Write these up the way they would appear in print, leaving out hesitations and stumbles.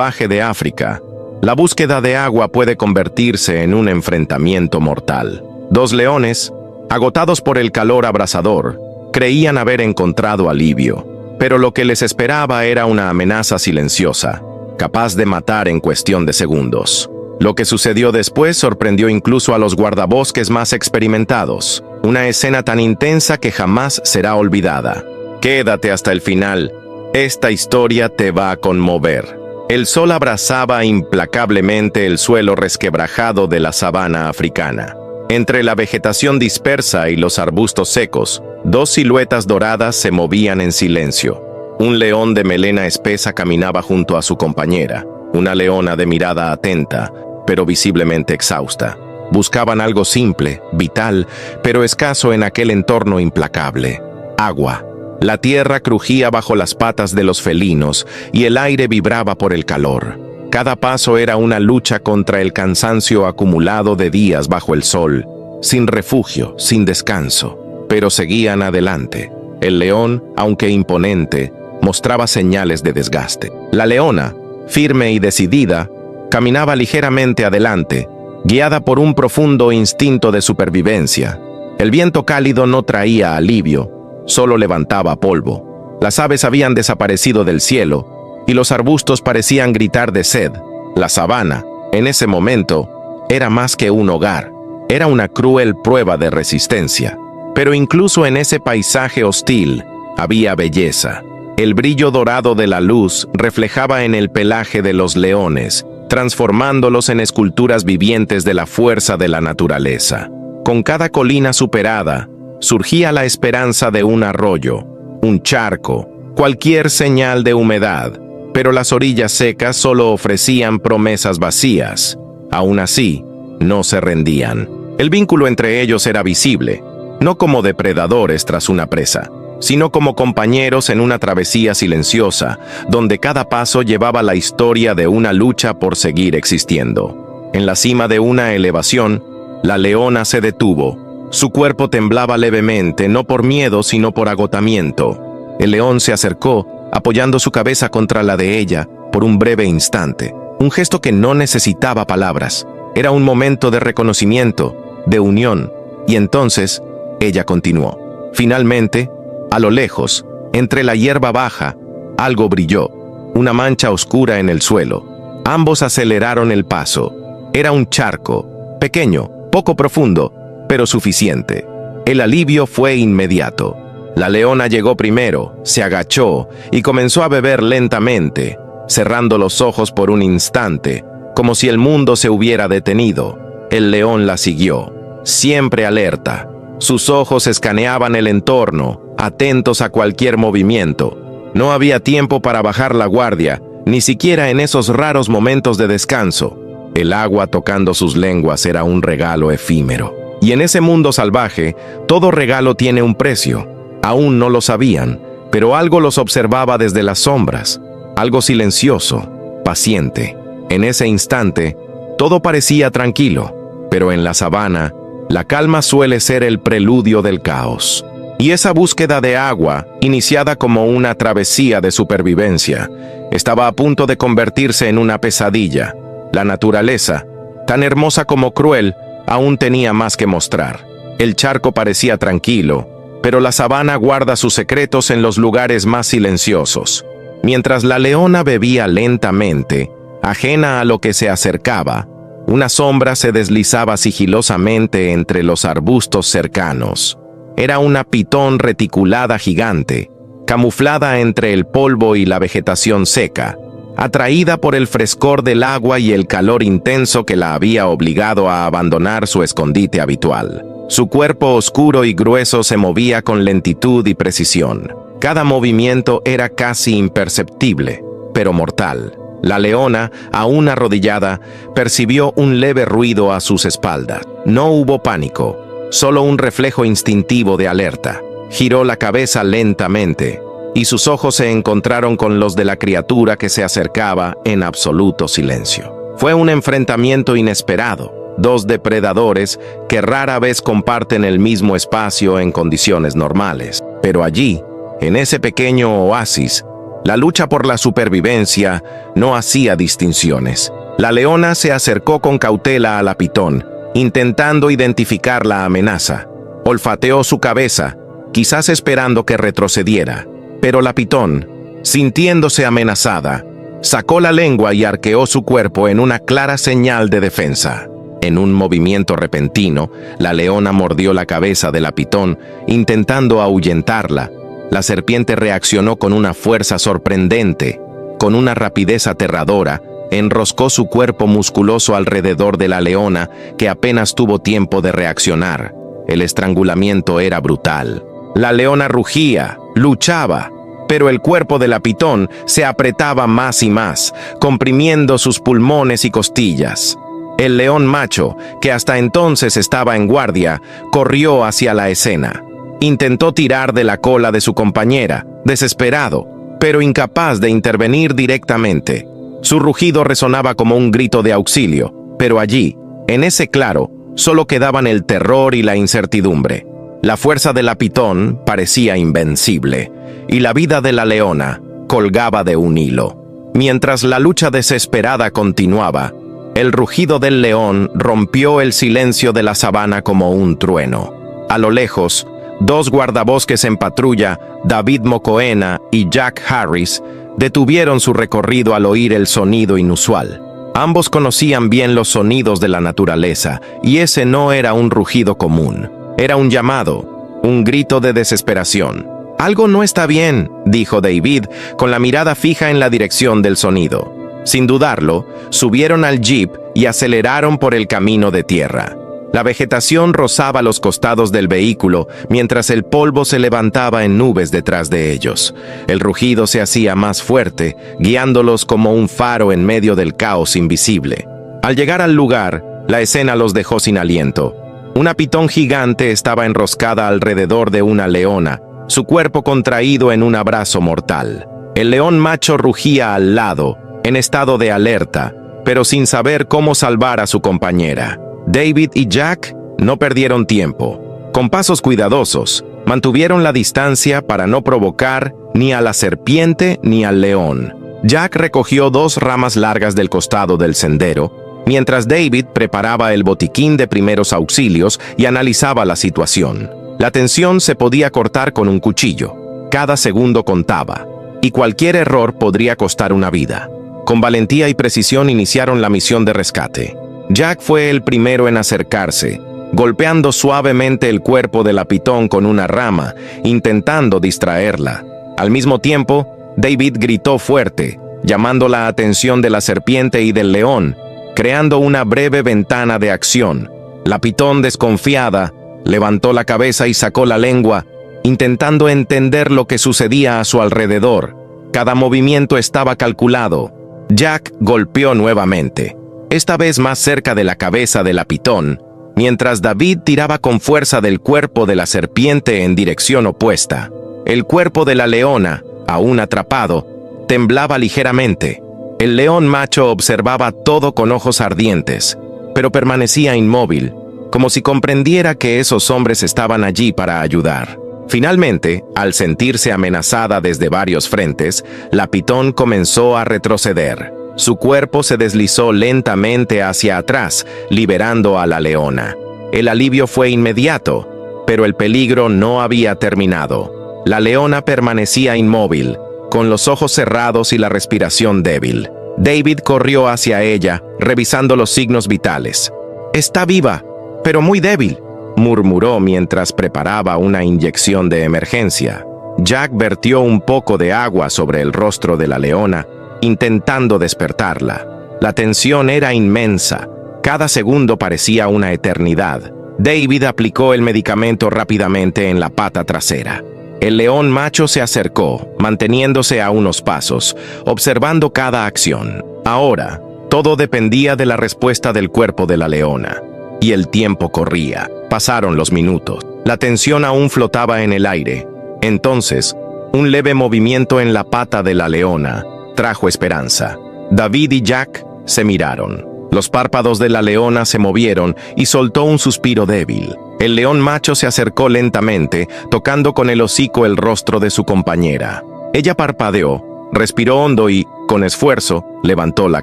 salvaje de África, la búsqueda de agua puede convertirse en un enfrentamiento mortal. Dos leones, agotados por el calor abrasador, creían haber encontrado alivio, pero lo que les esperaba era una amenaza silenciosa, capaz de matar en cuestión de segundos. Lo que sucedió después sorprendió incluso a los guardabosques más experimentados, una escena tan intensa que jamás será olvidada. Quédate hasta el final, esta historia te va a conmover. El sol abrazaba implacablemente el suelo resquebrajado de la sabana africana. Entre la vegetación dispersa y los arbustos secos, dos siluetas doradas se movían en silencio. Un león de melena espesa caminaba junto a su compañera, una leona de mirada atenta, pero visiblemente exhausta. Buscaban algo simple, vital, pero escaso en aquel entorno implacable: agua. La tierra crujía bajo las patas de los felinos y el aire vibraba por el calor. Cada paso era una lucha contra el cansancio acumulado de días bajo el sol, sin refugio, sin descanso, pero seguían adelante. El león, aunque imponente, mostraba señales de desgaste. La leona, firme y decidida, caminaba ligeramente adelante, guiada por un profundo instinto de supervivencia. El viento cálido no traía alivio, solo levantaba polvo. Las aves habían desaparecido del cielo y los arbustos parecían gritar de sed. La sabana, en ese momento, era más que un hogar, era una cruel prueba de resistencia. Pero incluso en ese paisaje hostil había belleza. El brillo dorado de la luz reflejaba en el pelaje de los leones, transformándolos en esculturas vivientes de la fuerza de la naturaleza. Con cada colina superada, surgía la esperanza de un arroyo, un charco, cualquier señal de humedad, pero las orillas secas solo ofrecían promesas vacías. Aún así, no se rendían. El vínculo entre ellos era visible, no como depredadores tras una presa, sino como compañeros en una travesía silenciosa, donde cada paso llevaba la historia de una lucha por seguir existiendo. En la cima de una elevación, la leona se detuvo. Su cuerpo temblaba levemente, no por miedo, sino por agotamiento. El león se acercó, apoyando su cabeza contra la de ella, por un breve instante. Un gesto que no necesitaba palabras. Era un momento de reconocimiento, de unión. Y entonces, ella continuó. Finalmente, a lo lejos, entre la hierba baja, algo brilló. Una mancha oscura en el suelo. Ambos aceleraron el paso. Era un charco, pequeño, poco profundo, pero suficiente. El alivio fue inmediato. La leona llegó primero, se agachó y comenzó a beber lentamente, cerrando los ojos por un instante, como si el mundo se hubiera detenido. El león la siguió, siempre alerta. Sus ojos escaneaban el entorno, atentos a cualquier movimiento. No había tiempo para bajar la guardia, ni siquiera en esos raros momentos de descanso. El agua tocando sus lenguas era un regalo efímero. Y en ese mundo salvaje, todo regalo tiene un precio. Aún no lo sabían, pero algo los observaba desde las sombras, algo silencioso, paciente. En ese instante, todo parecía tranquilo, pero en la sabana, la calma suele ser el preludio del caos. Y esa búsqueda de agua, iniciada como una travesía de supervivencia, estaba a punto de convertirse en una pesadilla. La naturaleza, tan hermosa como cruel, aún tenía más que mostrar. El charco parecía tranquilo, pero la sabana guarda sus secretos en los lugares más silenciosos. Mientras la leona bebía lentamente, ajena a lo que se acercaba, una sombra se deslizaba sigilosamente entre los arbustos cercanos. Era una pitón reticulada gigante, camuflada entre el polvo y la vegetación seca, atraída por el frescor del agua y el calor intenso que la había obligado a abandonar su escondite habitual. Su cuerpo oscuro y grueso se movía con lentitud y precisión. Cada movimiento era casi imperceptible, pero mortal. La leona, aún arrodillada, percibió un leve ruido a sus espaldas. No hubo pánico, solo un reflejo instintivo de alerta. Giró la cabeza lentamente, y sus ojos se encontraron con los de la criatura que se acercaba en absoluto silencio. Fue un enfrentamiento inesperado, dos depredadores que rara vez comparten el mismo espacio en condiciones normales. Pero allí, en ese pequeño oasis, La lucha por la supervivencia no hacía distinciones. La leona se acercó con cautela a la pitón, intentando identificar la amenaza. Olfateó su cabeza, quizás esperando que retrocediera, pero la pitón, sintiéndose amenazada, sacó la lengua y arqueó su cuerpo en una clara señal de defensa. En un movimiento repentino, la leona mordió la cabeza de la pitón, intentando ahuyentarla. La serpiente reaccionó con una fuerza sorprendente. Con una rapidez aterradora, enroscó su cuerpo musculoso alrededor de la leona, que apenas tuvo tiempo de reaccionar. El estrangulamiento era brutal. La leona rugía, luchaba, pero el cuerpo de la pitón se apretaba más y más, comprimiendo sus pulmones y costillas. El león macho, que hasta entonces estaba en guardia, corrió hacia la escena. Intentó tirar de la cola de su compañera, desesperado, pero incapaz de intervenir directamente. Su rugido resonaba como un grito de auxilio, pero allí, en ese claro, solo quedaban el terror y la incertidumbre. La fuerza de la pitón parecía invencible, y la vida de la leona colgaba de un hilo. Mientras la lucha desesperada continuaba, el rugido del león rompió el silencio de la sabana como un trueno. A lo lejos, dos guardabosques en patrulla, David Mokoena y Jack Harris, detuvieron su recorrido al oír el sonido inusual. Ambos conocían bien los sonidos de la naturaleza, y ese no era un rugido común. Era un llamado, un grito de desesperación. «Algo no está bien», dijo David, con la mirada fija en la dirección del sonido. Sin dudarlo, subieron al jeep y aceleraron por el camino de tierra. La vegetación rozaba los costados del vehículo, mientras el polvo se levantaba en nubes detrás de ellos. El rugido se hacía más fuerte, guiándolos como un faro en medio del caos invisible. Al llegar al lugar, la escena los dejó sin aliento. Una pitón gigante estaba enroscada alrededor de una leona, su cuerpo contraído en un abrazo mortal. El león macho rugía al lado, en estado de alerta, pero sin saber cómo salvar a su compañera. David y Jack no perdieron tiempo. Con pasos cuidadosos, mantuvieron la distancia para no provocar ni a la serpiente ni al león. Jack recogió 2 ramas largas del costado del sendero, mientras David preparaba el botiquín de primeros auxilios y analizaba la situación. La tensión se podía cortar con un cuchillo. Cada segundo contaba, y cualquier error podría costar una vida. Con valentía y precisión iniciaron la misión de rescate. Jack fue el primero en acercarse, golpeando suavemente el cuerpo de la pitón con una rama, intentando distraerla. Al mismo tiempo, David gritó fuerte, llamando la atención de la serpiente y del león, creando una breve ventana de acción. La pitón, desconfiada, levantó la cabeza y sacó la lengua, intentando entender lo que sucedía a su alrededor. Cada movimiento estaba calculado. Jack golpeó nuevamente, esta vez más cerca de la cabeza de la pitón, mientras David tiraba con fuerza del cuerpo de la serpiente en dirección opuesta. El cuerpo de la leona, aún atrapado, temblaba ligeramente. El león macho observaba todo con ojos ardientes, pero permanecía inmóvil, como si comprendiera que esos hombres estaban allí para ayudar. Finalmente, al sentirse amenazada desde varios frentes, la pitón comenzó a retroceder. Su cuerpo se deslizó lentamente hacia atrás, liberando a la leona. El alivio fue inmediato, pero el peligro no había terminado. La leona permanecía inmóvil, con los ojos cerrados y la respiración débil. David corrió hacia ella, revisando los signos vitales. «Está viva, pero muy débil», murmuró mientras preparaba una inyección de emergencia. Jack vertió un poco de agua sobre el rostro de la leona, intentando despertarla. La tensión era inmensa. Cada segundo parecía una eternidad. David aplicó el medicamento rápidamente en la pata trasera. El león macho se acercó, manteniéndose a unos pasos, observando cada acción. Ahora, todo dependía de la respuesta del cuerpo de la leona. Y el tiempo corría. Pasaron los minutos. La tensión aún flotaba en el aire. Entonces, un leve movimiento en la pata de la leona trajo esperanza. David y Jack se miraron. Los párpados de la leona se movieron y soltó un suspiro débil. El león macho se acercó lentamente, tocando con el hocico el rostro de su compañera. Ella parpadeó, respiró hondo y, con esfuerzo, levantó la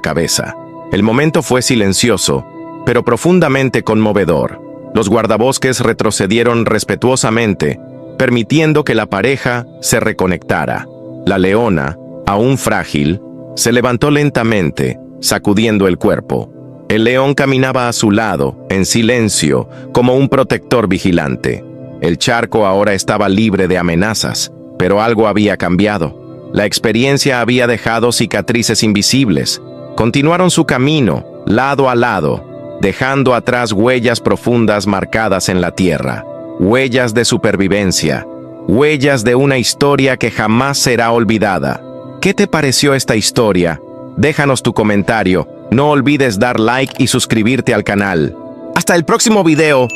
cabeza. El momento fue silencioso, pero profundamente conmovedor. Los guardabosques retrocedieron respetuosamente, permitiendo que la pareja se reconectara. La leona, aún frágil, se levantó lentamente, sacudiendo el cuerpo. El león caminaba a su lado, en silencio, como un protector vigilante. El charco ahora estaba libre de amenazas, pero algo había cambiado. La experiencia había dejado cicatrices invisibles. Continuaron su camino, lado a lado, dejando atrás huellas profundas marcadas en la tierra. Huellas de supervivencia, huellas de una historia que jamás será olvidada. ¿Qué te pareció esta historia? Déjanos tu comentario. No olvides dar like y suscribirte al canal. ¡Hasta el próximo video!